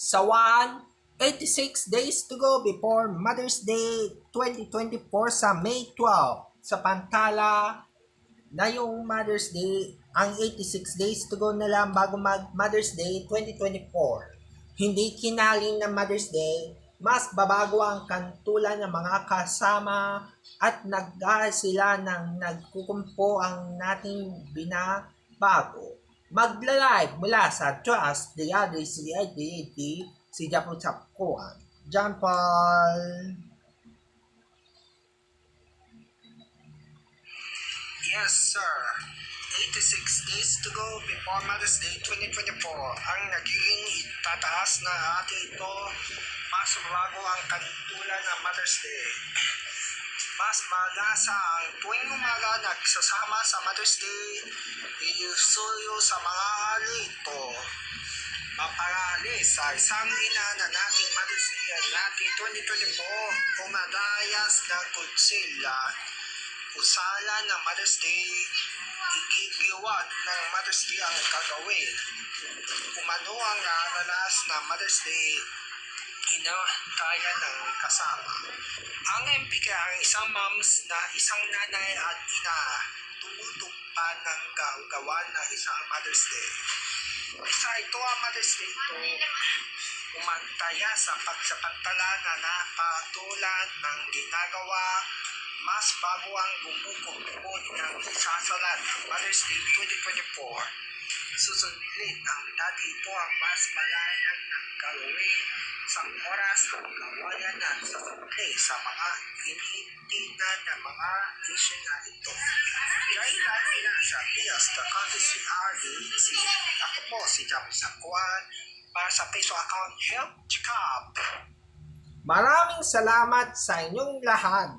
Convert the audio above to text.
Sa 86 days to go before Mother's Day 2024 sa May 12. Sa Pantala na yung Mother's Day, ang 86 days to go na lang bago Mother's Day 2024. Hindi kinaling ng Mother's Day, mas babago ang kantulan ng mga kasama at sila ng nagkukumpo ang nating binabago. Magla-live mula sa Trust, The Other, si Japo Chapkuan. John Paul. Yes, sir. 86 days to go before Mother's Day 2024. Ang nagiging itataas na ating ito, mas bago ang kantulan ng Mother's Day. Mas malasa ang tuwing umaga nagsasama sa Mother's Day, iusuyo sa mga alito. Maparali sa isang ina na nating Mother's Day ang nating 2024, umadayas ng kutsila. Usala ng Mother's Day, igigiwag ng Mother's Day ang gagawin. Umano ang naranas ng Mother's Day, inatayan ng kasama. Ang MPK ang isang moms na isang nanay at ina, tumutupad ng gagawa ng isang Mother's Day. Isa ito ang Mother's Day ito, umantaya sa pagsapantala na napatulan ng ginagawa. Mas bago ang gumugumpon ng isasalat ng Mother's Day 2024. Susunod ang dati ito ang mas malayang ng gawin sa oras ng kawayan na sasakli sa mga initindan ng mga isyu na ito. Kailan nila sa Pias the Country CRDC. Ako po si Japo Chapkuan para sa Peso Account Health Checkup. Maraming salamat sa inyong lahat.